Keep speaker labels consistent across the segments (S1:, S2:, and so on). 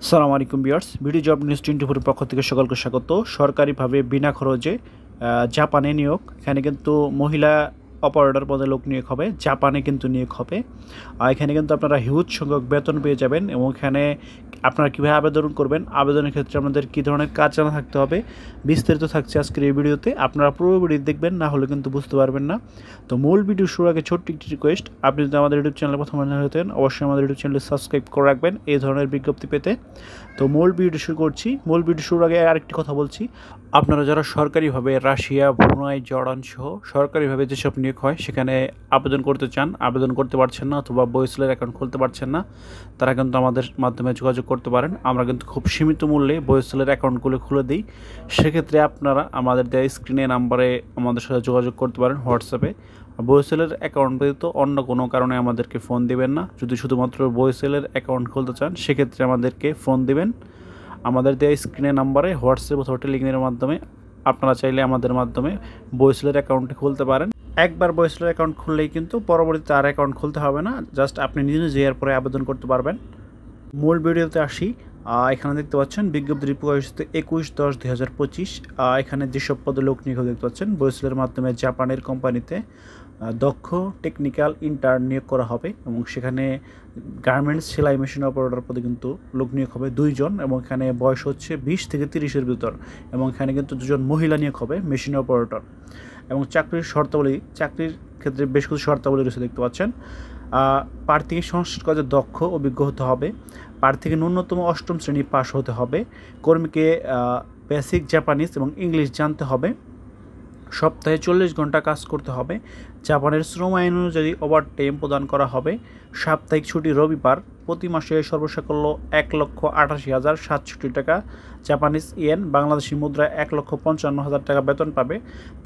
S1: সালাম আলাইকুম viewers, video job news 24 এর পক্ষ থেকে সকলকে স্বাগত। সরকারিভাবে বিনা খরচে জাপানে নিয়োগ। এখানে কিন্তু মহিলা অপারেটর পদে লোক নিয়োগ হবে, জাপানে কিন্তু নিয়োগ হবে। এখানে কিন্তু আপনারা হিউজ সংখ্যক বেতন পেয়ে যাবেন এবং এখানে আপনারা কীভাবে আবেদন করবেন, আবেদনের ক্ষেত্রে আপনাদের কী ধরনের কাজ জানা থাকতে হবে, বিস্তারিত থাকছে আজকের এই ভিডিওতে। আপনারা পুরো ভিডিও দেখবেন, না হলে কিন্তু বুঝতে পারবেন না। তো মূল ভিডিও শুরুর আগে ছোট্ট একটি রিকোয়েস্ট, আপনি যদি আমাদের ইউটিউব চ্যানেলে প্রথম হতেন অবশ্যই আমাদের ইউটিউব চ্যানেলে সাবস্ক্রাইব করে রাখবেন এই ধরনের বিজ্ঞপ্তি পেতে। তো মূল ভিডিও শুরু করছি। মূল ভিডিও শুরুর আগে আরেকটি কথা বলছি, আপনারা যারা সরকারিভাবে রাশিয়া, ব্রুনাই, জর্ডান সহ সরকারিভাবে যেসব নিয়োগ হয় সেখানে আবেদন করতে চান, আবেদন করতে পারছেন না অথবা বয়সেলের অ্যাকাউন্ট খুলতে পারছেন না, তারা কিন্তু আমাদের মাধ্যমে যোগাযোগ করতে পারেন। আমরা কিন্তু খুব সীমিত মূল্যে বয়সেলের অ্যাকাউন্টগুলো খুলে দিই। সেক্ষেত্রে আপনারা আমাদের দেওয়া স্ক্রিনে নাম্বারে আমাদের সাথে যোগাযোগ করতে পারেন হোয়াটসঅ্যাপে। বয়সেলের অ্যাকাউন্ট ব্যতীত অন্য কোনো কারণে আমাদেরকে ফোন দেবেন না। যদি শুধুমাত্র বয়সেলের অ্যাকাউন্ট খুলতে চান সেক্ষেত্রে আমাদেরকে ফোন দেবেন আমাদের দেওয়া স্ক্রিনে নাম্বারে হোয়াটসঅ্যাপ অথবা টেলিগ্রামের মাধ্যমে। আপনারা চাইলে আমাদের মাধ্যমে বয়সেলের অ্যাকাউন্টটি খুলতে পারেন। একবার বয়সেলের অ্যাকাউন্ট খুললেই কিন্তু পরবর্তীতে আর অ্যাকাউন্ট খুলতে হবে না, জাস্ট আপনি নিজে নিজে এরপরে আবেদন করতে পারবেন। মূল ভিডিওতে আসি। এখানে দেখতে পাচ্ছেন বিজ্ঞপ্তি প্রকাশিত 21/10/2025। এখানে যেসব পদে লোক নিয়োগ দেখতে পাচ্ছেন বয়সেলের মাধ্যমে জাপানের কোম্পানিতে দক্ষ টেকনিক্যাল ইন্টার্ন নিয়োগ করা হবে এবং সেখানে গার্মেন্টস সেলাই মেশিন অপারেটর পদে কিন্তু লোক নিয়োগ হবে 2 জন এবং এখানে বয়স হচ্ছে 20 থেকে 30-এর ভিতর এবং এখানে কিন্তু 2 জন মহিলা নিয়োগ হবে মেশিন অপারেটর। এবং চাকরির শর্তাবলী, চাকরির ক্ষেত্রে বেশ কিছু শর্তাবলী রয়েছে দেখতে পাচ্ছেন। প্রার্থীকে সংশ্লিষ্ট কাজে দক্ষ অভিজ্ঞ হতে হবে, প্রার্থীকে ন্যূনতম 8ম শ্রেণী পাস হতে হবে, কর্মীকে বেসিক জাপানিজ এবং ইংলিশ জানতে হবে, সপ্তাহে 40 ঘন্টা কাজ করতে হবে, জাপানের শ্রম আইন অনুযায়ী ওভারটাইম প্রদান করা হবে, সাপ্তাহিক ছুটি রবিবার, প্রতি মাসে সর্বসাকল্য 1,88,760 টাকা জাপানিজ ইয়েন, বাংলাদেশি মুদ্রায় 1,55,000 টাকা বেতন পাবে,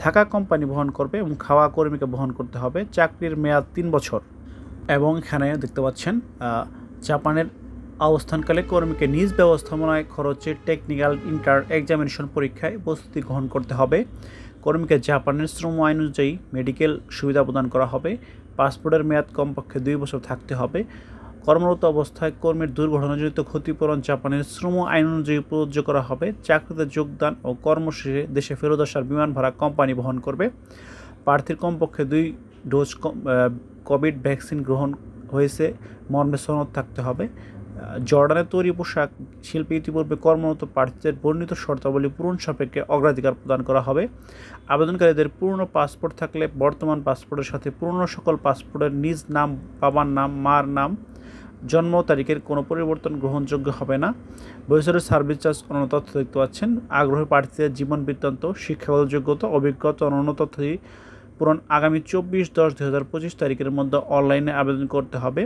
S1: থাকা কোম্পানি বহন করবে এবং খাওয়া কর্মীকে বহন করতে হবে। চাকরির মেয়াদ 3 বছর। এবং এখানে দেখতে পাচ্ছেন জাপানের অবস্থানকালে কর্মীকে নিজ ব্যবস্থাপনায় খরচে টেকনিক্যাল ইন্টার এক্সামিনেশন পরীক্ষায় প্রস্তুতি গ্রহণ করতে হবে। কর্মীকে জাপানের শ্রম আইন অনুযায়ী মেডিকেল সুবিধা প্রদান করা হবে। পাসপোর্টের মেয়াদ কমপক্ষে 2 বছর থাকতে হবে। কর্মরত অবস্থায় কর্মীর দুর্ঘটনাজনিত ক্ষতিপূরণ জাপানের শ্রম আইন অনুযায়ী প্রযোজ্য করা হবে। চাকরিতে যোগদান ও কর্মশেষে দেশে ফেরত আসার বিমান ভাড়া কোম্পানি বহন করবে। প্রার্থীর কমপক্ষে 2 ডোজ কোভিড ভ্যাকসিন গ্রহণ হয়েছে মর্মে সনদ থাকতে হবে। জর্ডানের তৈরি পোশাক শিল্পে ইতিপূর্বে কর্মরত প্রার্থীদের বর্ণিত শর্তাবলী পূরণ সাপেক্ষে অগ্রাধিকার প্রদান করা হবে। আবেদনকারীদের পুরনো পাসপোর্ট থাকলে বর্তমান পাসপোর্টের সাথে পুরনো সকল পাসপোর্টের নিজ নাম, বাবার নাম, মার নাম, জন্ম তারিখের কোনো পরিবর্তন গ্রহণযোগ্য হবে না। বয়সের সার্ভিস চার্জ অন্যান্য তথ্য দেখতে পাচ্ছেন। আগ্রহী প্রার্থীদের জীবন বৃত্তান্ত, শিক্ষাগত যোগ্যতা, অভিজ্ঞতা অন্যান্য তথ্য পূরণ আগামী 24/10/2025 তারিখের মধ্যে অনলাইনে আবেদন করতে হবে।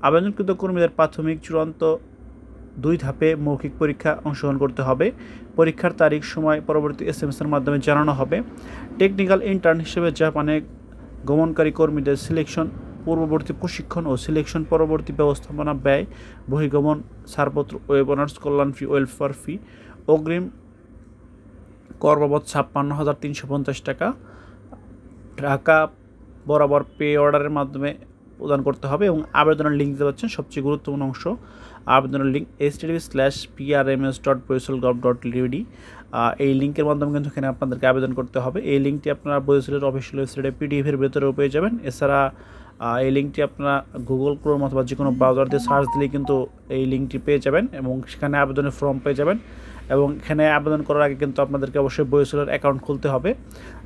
S1: আবেদনকৃত কর্মীদের প্রাথমিক চূড়ান্ত 2 ধাপে মৌখিক পরীক্ষা অংশগ্রহণ করতে হবে। পরীক্ষার তারিখ সময় পরবর্তী SMS-এর মাধ্যমে জানানো হবে। টেকনিক্যাল ইন্টার্ন হিসেবে জাপানে গমনকারী কর্মীদের সিলেকশন পূর্ববর্তী প্রশিক্ষণ ও সিলেকশন পরবর্তী ব্যবস্থাপনা ব্যয়, বহির্গমন ছাড়পত্র, ওয়েব অনার্স কল্যাণ ফি, ওয়েলফেয়ার ফি, অগ্রিম কর বাবদ 56,350 টাকা ঢাকা বরাবর পে অর্ডারের মাধ্যমে প্রদান করতে হবে। এবং আবেদনের লিঙ্ক দিতে পাচ্ছেন সবচেয়ে গুরুত্বপূর্ণ অংশ, আবেদনের লিঙ্ক http:/prms.boisel.gov.led। এই লিঙ্কের মাধ্যমে কিন্তু এখানে আপনাদেরকে আবেদন করতে হবে। এই লিঙ্কটি আপনারা বয়সেলের অফিসিয়াল ওয়েবসাইটে PDF-এর ভেতরেও পেয়ে যাবেন। এছাড়া এই লিঙ্কটি আপনারা গুগল ক্রোম অথবা যে কোনো ব্রাউজার দিয়ে সার্চ দিলেই কিন্তু এই লিঙ্কটি পেয়ে যাবেন এবং সেখানে আবেদনের ফর্ম পেয়ে যাবেন। এবং এখানে আবেদন করার আগে কিন্তু আপনাদেরকে অবশ্যই বয়সেলের অ্যাকাউন্ট খুলতে হবে।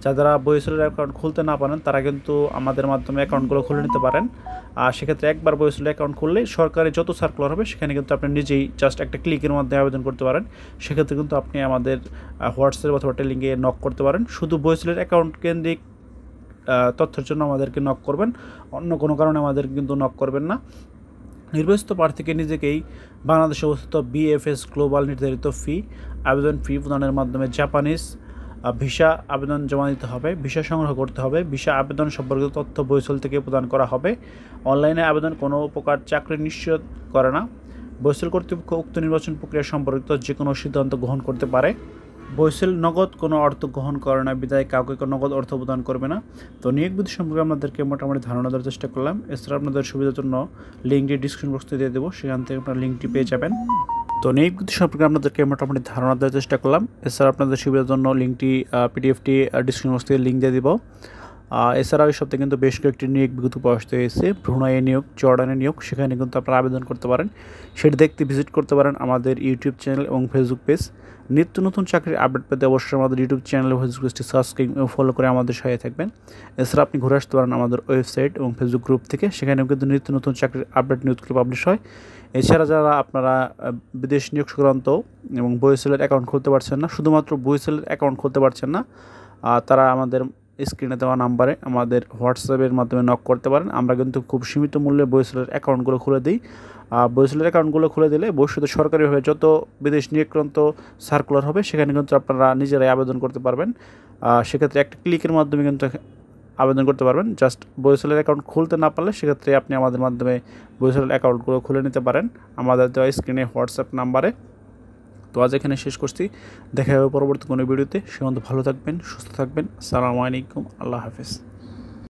S1: যারা বয়সেলের অ্যাকাউন্ট খুলতে না পারেন তারা কিন্তু আমাদের মাধ্যমে অ্যাকাউন্টগুলো খুলে নিতে পারেন। আর সেক্ষেত্রে একবার বয়সেলের অ্যাকাউন্ট খুললেই সরকারি যত সার্কুলার হবে সেখানে কিন্তু আপনি নিজেই জাস্ট একটা ক্লিকের মাধ্যমে আবেদন করতে পারেন। সেক্ষেত্রে কিন্তু আপনি আমাদের হোয়াটসঅ্যাপ অথবা টেলিগ্রামে নক করতে পারেন। শুধু বয়সেলের অ্যাকাউন্ট কেন্দ্রিক তথ্যের জন্য আমাদেরকে নক করবেন, অন্য কোনো কারণে আমাদের কিন্তু নক করবেন না। নির্বাচিত প্রার্থীকে নিজেকেই বাংলাদেশে অবস্থিত BFS গ্লোবাল নির্ধারিত আবেদন ফি প্রদানের মাধ্যমে জাপানিজ ভিসা আবেদন জমা দিতে হবে, ভিসা সংগ্রহ করতে হবে। ভিসা আবেদন সম্পর্কিত তথ্য বয়সেল থেকে প্রদান করা হবে। অনলাইনে আবেদন কোনো প্রকার চাকরি নিশ্চিত করে না। বয়সেল কর্তৃপক্ষ উক্ত নির্বাচন প্রক্রিয়া সম্পর্কিত যে কোনো সিদ্ধান্ত গ্রহণ করতে পারে। বয়সেল নগদ কোনো অর্থ গ্রহণ করে না বিধায় কাউকে নগদ অর্থ প্রদান করবে না। তো নিয়োগ বিধি সম্পর্কে আপনাদেরকে মোটামুটি ধারণা দেওয়ার চেষ্টা করলাম। এছাড়া আপনাদের সুবিধার জন্য লিঙ্কটি ডিসক্রিপশন বক্সে দিয়ে দেবো, সেখান থেকে আপনারা লিঙ্কটি পেয়ে যাবেন। তো নিয়োগ বিজ্ঞপ্তি সম্পর্কে আপনাদেরকে মোটামুটি ধারণা দেওয়ার চেষ্টা করলাম। এছাড়া আপনাদের সুবিধার জন্য লিঙ্কটি পিডিএফটি ডিসক্রিপশন বক্স থেকে লিঙ্ক দিয়ে দিব। এছাড়াও এই সপ্তাহে কিন্তু বেশ কয়েকটি নিয়োগ বিজ্ঞপ্তি প্রকাশিত হয়েছে। ব্রুনাইয়ে নিয়োগ, জর্ডানে নিয়োগ, সেখানে কিন্তু আপনারা আবেদন করতে পারেন। সেটি দেখতে ভিজিট করতে পারেন আমাদের ইউটিউব চ্যানেল এবং ফেসবুক পেজ। নিত্য নতুন চাকরির আপডেট পেতে অবশ্যই আমাদের ইউটিউব চ্যানেল এবং ফেসবুক পেজটি সাবস্ক্রাইব এবং ফলো করে আমাদের সাথে থাকবেন। এছাড়া আপনি ঘুরে আসতে পারেন আমাদের ওয়েবসাইট এবং ফেসবুক গ্রুপ থেকে, সেখানেও কিন্তু নিত্য নতুন চাকরির আপডেট নিউজগুলো পাবলিশ হয়। এছাড়া যারা আপনারা বিদেশ নিয়োগ সংক্রান্ত এবং বইসেলের অ্যাকাউন্ট খুলতে পারছেন না, শুধুমাত্র বইসেলের অ্যাকাউন্ট খুলতে পারছেন না, তারা আমাদের স্ক্রিনে দেওয়া নাম্বারে আমাদের হোয়াটসঅ্যাপের মাধ্যমে নক করতে পারেন। আমরা কিন্তু খুব সীমিত মূল্যে বইসেলের অ্যাকাউন্টগুলো খুলে দিই। বইসেলের অ্যাকাউন্টগুলো খুলে দিলে ভবিষ্যতে সরকারিভাবে যত বিদেশ নিয়োগক্রান্ত সার্কুলার হবে সেখানে কিন্তু আপনারা নিজেরাই আবেদন করতে পারবেন। সেক্ষেত্রে একটা ক্লিকের মাধ্যমে কিন্তু আবেদন করতে পারবেন। জাস্ট বইসেলের অ্যাকাউন্ট খুলতে না পারলে সেক্ষেত্রে আপনি আমাদের মাধ্যমে বইসেলের অ্যাকাউন্টগুলো খুলে নিতে পারেন আমাদের দেওয়া স্ক্রিনে হোয়াটসঅ্যাপ নাম্বারে। তো আজ এখানে শেষ করছি, দেখা হবে পরবর্তী কোনো ভিডিওতে। সে পর্যন্ত ভালো থাকবেন, সুস্থ থাকবেন। আসসালামু আলাইকুম, আল্লাহ হাফেজ।